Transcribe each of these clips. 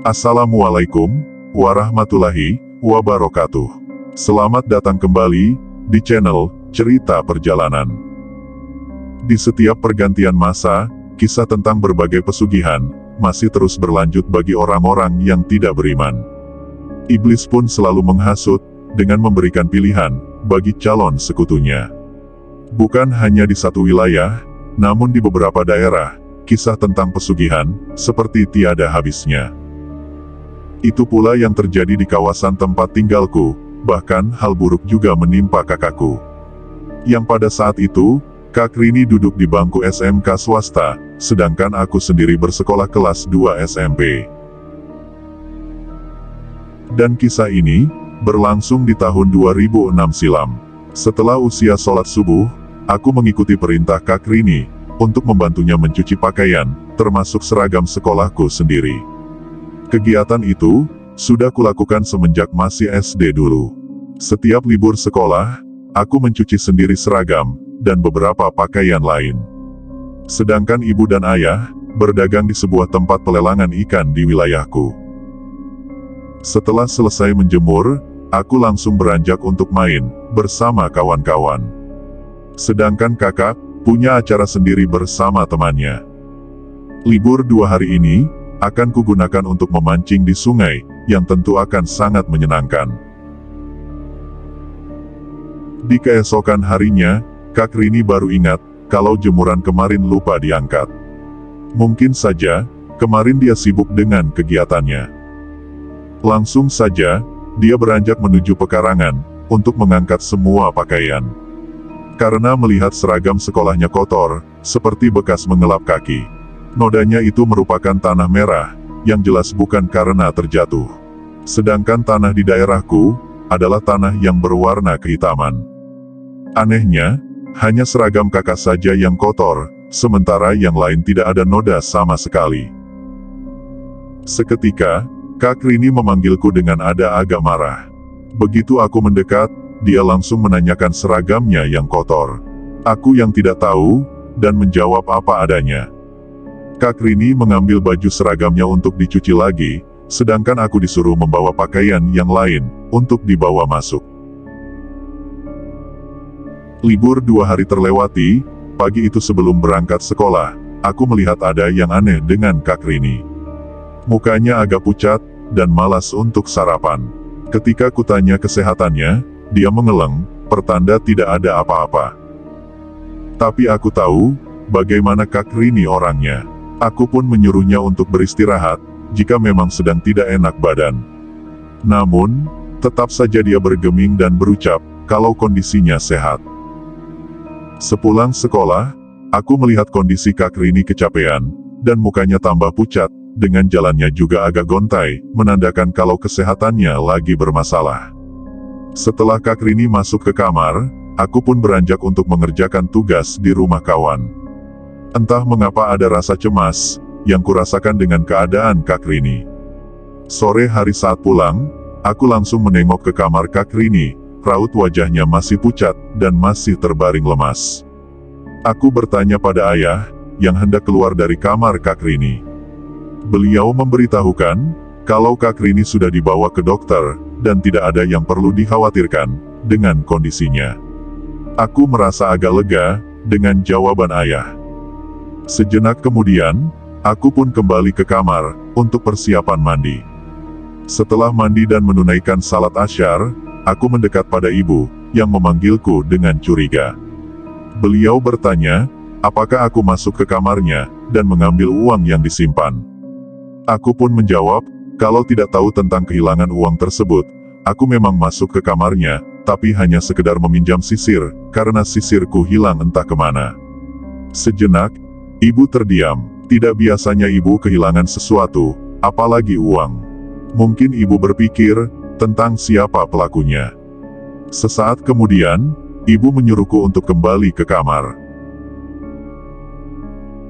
Assalamualaikum warahmatullahi wabarakatuh. Selamat datang kembali di channel Cerita Perjalanan. Di setiap pergantian masa, kisah tentang berbagai pesugihan masih terus berlanjut bagi orang-orang yang tidak beriman. Iblis pun selalu menghasut dengan memberikan pilihan bagi calon sekutunya. Bukan hanya di satu wilayah, namun di beberapa daerah, kisah tentang pesugihan seperti tiada habisnya. Itu pula yang terjadi di kawasan tempat tinggalku, bahkan hal buruk juga menimpa kakakku. Yang pada saat itu, Kak Rini duduk di bangku SMK swasta, sedangkan aku sendiri bersekolah kelas 2 SMP. Dan kisah ini berlangsung di tahun 2006 silam. Setelah usia sholat subuh, aku mengikuti perintah Kak Rini untuk membantunya mencuci pakaian, termasuk seragam sekolahku sendiri. Kegiatan itu sudah kulakukan semenjak masih SD dulu. Setiap libur sekolah, aku mencuci sendiri seragam dan beberapa pakaian lain. Sedangkan ibu dan ayah berdagang di sebuah tempat pelelangan ikan di wilayahku. Setelah selesai menjemur, aku langsung beranjak untuk main bersama kawan-kawan. Sedangkan kakak punya acara sendiri bersama temannya. Libur 2 hari ini akan kugunakan untuk memancing di sungai, yang tentu akan sangat menyenangkan. Di keesokan harinya, Kak Rini baru ingat kalau jemuran kemarin lupa diangkat. Mungkin saja kemarin dia sibuk dengan kegiatannya. Langsung saja dia beranjak menuju pekarangan untuk mengangkat semua pakaian. Karena melihat seragam sekolahnya kotor, seperti bekas mengelap kaki. Nodanya itu merupakan tanah merah, yang jelas bukan karena terjatuh. Sedangkan tanah di daerahku adalah tanah yang berwarna kehitaman. Anehnya, hanya seragam kakak saja yang kotor, sementara yang lain tidak ada noda sama sekali. Seketika, Kak Rini memanggilku dengan nada agak marah. Begitu aku mendekat, dia langsung menanyakan seragamnya yang kotor. Aku yang tidak tahu, dan menjawab apa adanya. Kak Rini mengambil baju seragamnya untuk dicuci lagi, sedangkan aku disuruh membawa pakaian yang lain, untuk dibawa masuk. Libur 2 hari terlewati, pagi itu sebelum berangkat sekolah, aku melihat ada yang aneh dengan Kak Rini. Mukanya agak pucat, dan malas untuk sarapan. Ketika kutanya kesehatannya, dia mengeleng, pertanda tidak ada apa-apa. Tapi aku tahu, bagaimana Kak Rini orangnya. Aku pun menyuruhnya untuk beristirahat, jika memang sedang tidak enak badan. Namun, tetap saja dia bergeming dan berucap, kalau kondisinya sehat. Sepulang sekolah, aku melihat kondisi Kak Rini kecapean, dan mukanya tambah pucat, dengan jalannya juga agak gontai, menandakan kalau kesehatannya lagi bermasalah. Setelah Kak Rini masuk ke kamar, aku pun beranjak untuk mengerjakan tugas di rumah kawan. Entah mengapa ada rasa cemas, yang kurasakan dengan keadaan Kak Rini. Sore hari saat pulang, aku langsung menengok ke kamar Kak Rini, raut wajahnya masih pucat, dan masih terbaring lemas. Aku bertanya pada ayah, yang hendak keluar dari kamar Kak Rini. Beliau memberitahukan, kalau Kak Rini sudah dibawa ke dokter, dan tidak ada yang perlu dikhawatirkan, dengan kondisinya. Aku merasa agak lega, dengan jawaban ayah. Sejenak kemudian, aku pun kembali ke kamar, untuk persiapan mandi. Setelah mandi dan menunaikan salat asyar, aku mendekat pada ibu, yang memanggilku dengan curiga. Beliau bertanya, apakah aku masuk ke kamarnya, dan mengambil uang yang disimpan. Aku pun menjawab, kalau tidak tahu tentang kehilangan uang tersebut, aku memang masuk ke kamarnya, tapi hanya sekedar meminjam sisir, karena sisirku hilang entah kemana. Sejenak, ibu terdiam. Tidak biasanya ibu kehilangan sesuatu, apalagi uang. Mungkin ibu berpikir tentang siapa pelakunya. Sesaat kemudian, ibu menyuruhku untuk kembali ke kamar.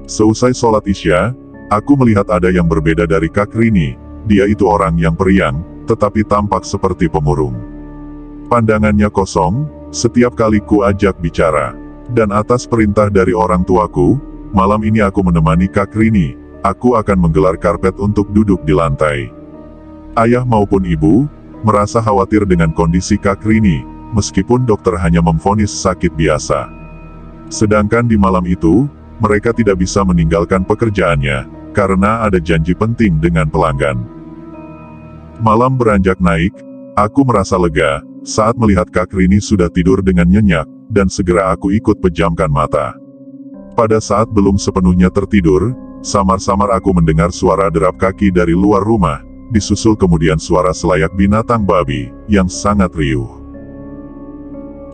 Seusai sholat Isya, aku melihat ada yang berbeda dari Kak Rini. Dia itu orang yang periang, tetapi tampak seperti pemurung. Pandangannya kosong, setiap kali ku ajak bicara. Dan atas perintah dari orang tuaku, malam ini aku menemani Kak Rini. Aku akan menggelar karpet untuk duduk di lantai. Ayah maupun ibu merasa khawatir dengan kondisi Kak Rini, meskipun dokter hanya memvonis sakit biasa. Sedangkan di malam itu, mereka tidak bisa meninggalkan pekerjaannya, karena ada janji penting dengan pelanggan. Malam beranjak naik, aku merasa lega, saat melihat Kak Rini sudah tidur dengan nyenyak, dan segera aku ikut pejamkan mata. Pada saat belum sepenuhnya tertidur, samar-samar aku mendengar suara derap kaki dari luar rumah, disusul kemudian suara selayak binatang babi, yang sangat riuh.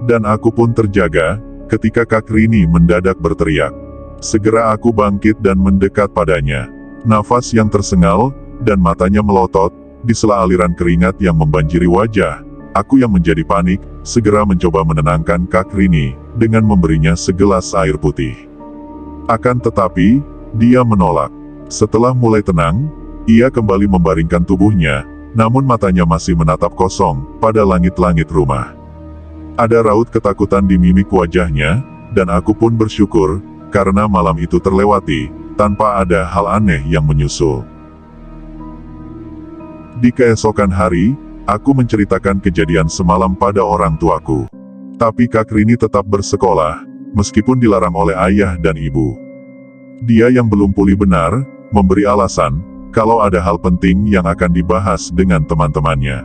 Dan aku pun terjaga, ketika Kak Rini mendadak berteriak. Segera aku bangkit dan mendekat padanya. Nafas yang tersengal, dan matanya melotot, di sela aliran keringat yang membanjiri wajah. Aku yang menjadi panik, segera mencoba menenangkan Kak Rini, dengan memberinya segelas air putih. Akan tetapi, dia menolak. Setelah mulai tenang, ia kembali membaringkan tubuhnya, namun matanya masih menatap kosong, pada langit-langit rumah. Ada raut ketakutan di mimik wajahnya, dan aku pun bersyukur, karena malam itu terlewati, tanpa ada hal aneh yang menyusul. Di keesokan hari, aku menceritakan kejadian semalam pada orang tuaku. Tapi Kak Rini tetap bersekolah, meskipun dilarang oleh ayah dan ibu. Dia yang belum pulih benar, memberi alasan, kalau ada hal penting yang akan dibahas dengan teman-temannya.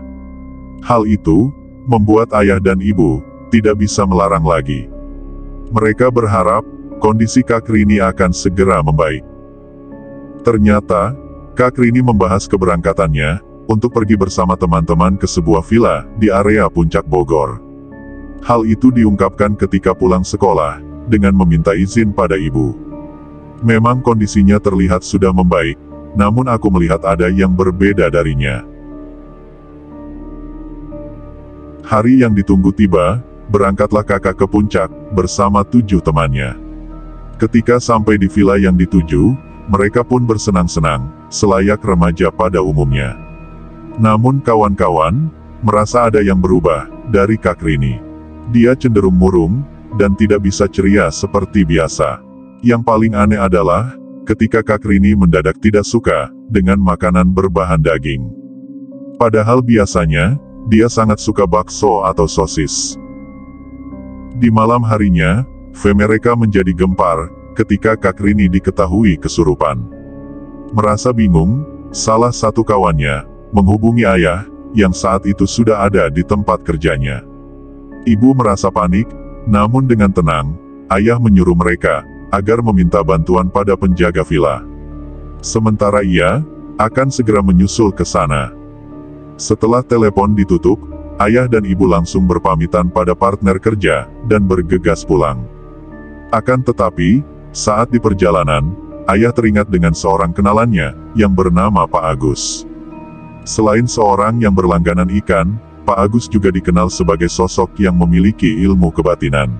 Hal itu, membuat ayah dan ibu, tidak bisa melarang lagi. Mereka berharap, kondisi Kak Rini akan segera membaik. Ternyata, Kak Rini membahas keberangkatannya, untuk pergi bersama teman-teman ke sebuah villa, di area Puncak Bogor. Hal itu diungkapkan ketika pulang sekolah, dengan meminta izin pada ibu. Memang kondisinya terlihat sudah membaik, namun aku melihat ada yang berbeda darinya. Hari yang ditunggu tiba, berangkatlah kakak ke puncak, bersama 7 temannya. Ketika sampai di villa yang dituju, mereka pun bersenang-senang, selayak remaja pada umumnya. Namun kawan-kawan, merasa ada yang berubah, dari Kak Rini. Dia cenderung murung, dan tidak bisa ceria seperti biasa. Yang paling aneh adalah, ketika Kak Rini mendadak tidak suka, dengan makanan berbahan daging. Padahal biasanya, dia sangat suka bakso atau sosis. Di malam harinya, mereka menjadi gempar, ketika Kak Rini diketahui kesurupan. Merasa bingung, salah satu kawannya menghubungi ayah, yang saat itu sudah ada di tempat kerjanya. Ibu merasa panik, namun dengan tenang, ayah menyuruh mereka, agar meminta bantuan pada penjaga villa. Sementara ia, akan segera menyusul ke sana. Setelah telepon ditutup, ayah dan ibu langsung berpamitan pada partner kerja, dan bergegas pulang. Akan tetapi, saat di perjalanan, ayah teringat dengan seorang kenalannya, yang bernama Pak Agus. Selain seorang yang berlangganan ikan, Pak Agus juga dikenal sebagai sosok yang memiliki ilmu kebatinan.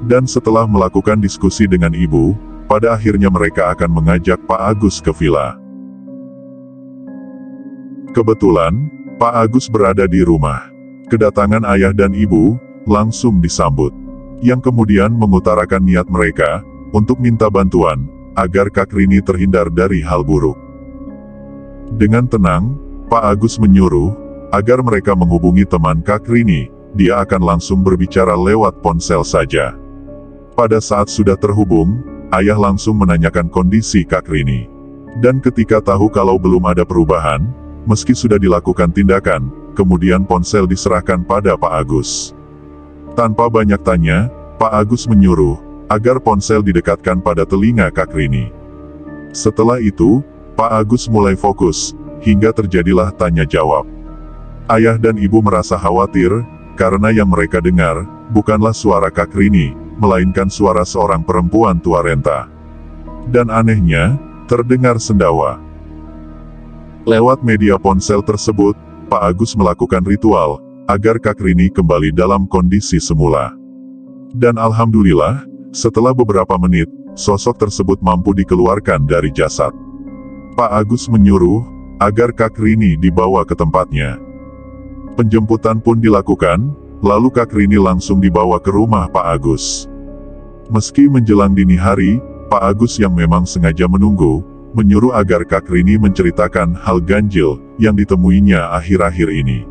Dan setelah melakukan diskusi dengan ibu, pada akhirnya mereka akan mengajak Pak Agus ke villa. Kebetulan, Pak Agus berada di rumah. Kedatangan ayah dan ibu, langsung disambut. Yang kemudian mengutarakan niat mereka, untuk minta bantuan, agar Kak Rini terhindar dari hal buruk. Dengan tenang, Pak Agus menyuruh, agar mereka menghubungi teman Kak Rini, dia akan langsung berbicara lewat ponsel saja. Pada saat sudah terhubung, ayah langsung menanyakan kondisi Kak Rini. Dan ketika tahu kalau belum ada perubahan, meski sudah dilakukan tindakan, kemudian ponsel diserahkan pada Pak Agus. Tanpa banyak tanya, Pak Agus menyuruh, agar ponsel didekatkan pada telinga Kak Rini. Setelah itu, Pak Agus mulai fokus, hingga terjadilah tanya jawab. Ayah dan ibu merasa khawatir, karena yang mereka dengar, bukanlah suara Kak Rini, melainkan suara seorang perempuan tua renta. Dan anehnya, terdengar sendawa. Lewat media ponsel tersebut, Pak Agus melakukan ritual, agar Kak Rini kembali dalam kondisi semula. Dan alhamdulillah, setelah beberapa menit, sosok tersebut mampu dikeluarkan dari jasad. Pak Agus menyuruh, agar Kak Rini dibawa ke tempatnya. Penjemputan pun dilakukan, lalu Kak Rini langsung dibawa ke rumah Pak Agus. Meski menjelang dini hari, Pak Agus yang memang sengaja menunggu, menyuruh agar Kak Rini menceritakan hal ganjil yang ditemuinya akhir-akhir ini.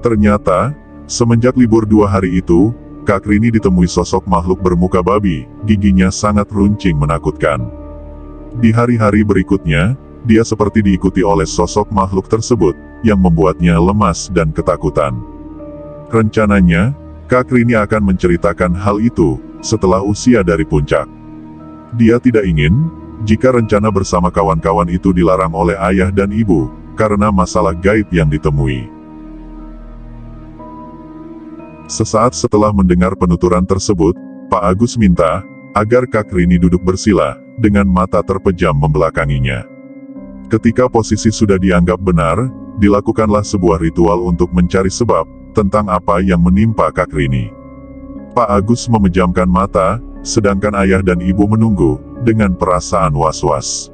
Ternyata, semenjak libur 2 hari itu, Kak Rini ditemui sosok makhluk bermuka babi, giginya sangat runcing menakutkan. Di hari-hari berikutnya, dia seperti diikuti oleh sosok makhluk tersebut, yang membuatnya lemas dan ketakutan. Rencananya, Kak Rini akan menceritakan hal itu, setelah usia dari puncak. Dia tidak ingin, jika rencana bersama kawan-kawan itu dilarang oleh ayah dan ibu, karena masalah gaib yang ditemui. Sesaat setelah mendengar penuturan tersebut, Pak Agus minta, agar Kak Rini duduk bersila, dengan mata terpejam membelakanginya. Ketika posisi sudah dianggap benar, dilakukanlah sebuah ritual untuk mencari sebab, tentang apa yang menimpa Kak Rini. Pak Agus memejamkan mata, sedangkan ayah dan ibu menunggu, dengan perasaan was-was.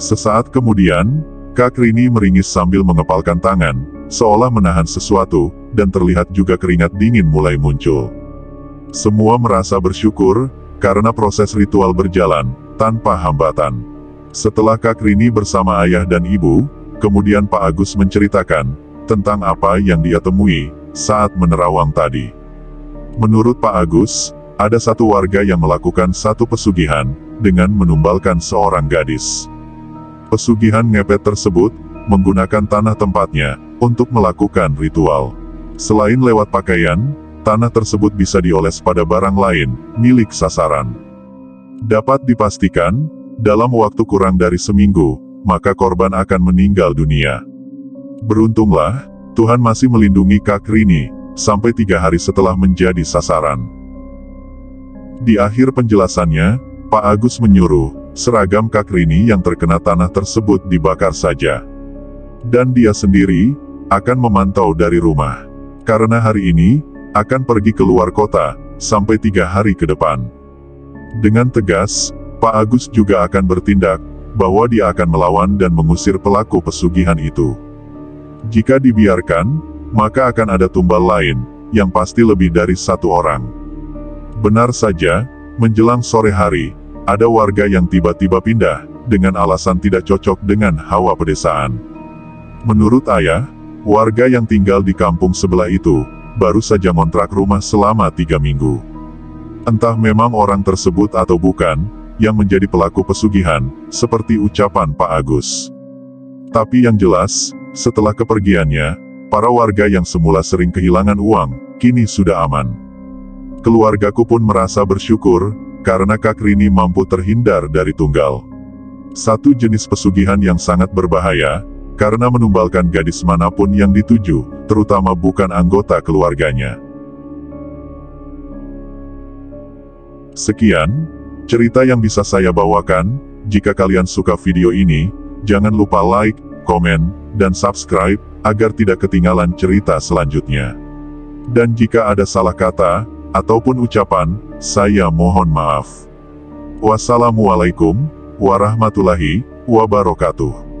Sesaat kemudian, Kak Rini meringis sambil mengepalkan tangan, seolah menahan sesuatu, dan terlihat juga keringat dingin mulai muncul. Semua merasa bersyukur, karena proses ritual berjalan, tanpa hambatan. Setelah Kak Rini bersama ayah dan ibu, kemudian Pak Agus menceritakan, tentang apa yang dia temui, saat menerawang tadi. Menurut Pak Agus, ada satu warga yang melakukan satu pesugihan, dengan menumbalkan seorang gadis. Pesugihan ngepet tersebut, menggunakan tanah tempatnya, untuk melakukan ritual. Selain lewat pakaian, tanah tersebut bisa dioles pada barang lain, milik sasaran. Dapat dipastikan, dalam waktu kurang dari seminggu, maka korban akan meninggal dunia. Beruntunglah, Tuhan masih melindungi Kak Rini, sampai 3 hari setelah menjadi sasaran. Di akhir penjelasannya, Pak Agus menyuruh, seragam Kak Rini yang terkena tanah tersebut dibakar saja. Dan dia sendiri, akan memantau dari rumah. Karena hari ini, akan pergi keluar kota, sampai 3 hari ke depan. Dengan tegas, Pak Agus juga akan bertindak, bahwa dia akan melawan dan mengusir pelaku pesugihan itu. Jika dibiarkan, maka akan ada tumbal lain, yang pasti lebih dari 1 orang. Benar saja, menjelang sore hari, ada warga yang tiba-tiba pindah, dengan alasan tidak cocok dengan hawa pedesaan. Menurut ayah, warga yang tinggal di kampung sebelah itu, baru saja ngontrak rumah selama 3 minggu. Entah memang orang tersebut atau bukan, yang menjadi pelaku pesugihan, seperti ucapan Pak Agus. Tapi yang jelas, setelah kepergiannya, para warga yang semula sering kehilangan uang, kini sudah aman. Keluargaku pun merasa bersyukur, karena Kak Rini mampu terhindar dari tunggal. Satu jenis pesugihan yang sangat berbahaya, karena menumbalkan gadis manapun yang dituju, terutama bukan anggota keluarganya. Sekian, cerita yang bisa saya bawakan. Jika kalian suka video ini, jangan lupa like, komen, dan subscribe, agar tidak ketinggalan cerita selanjutnya. Dan jika ada salah kata, ataupun ucapan, saya mohon maaf. Wassalamualaikum warahmatullahi wabarakatuh.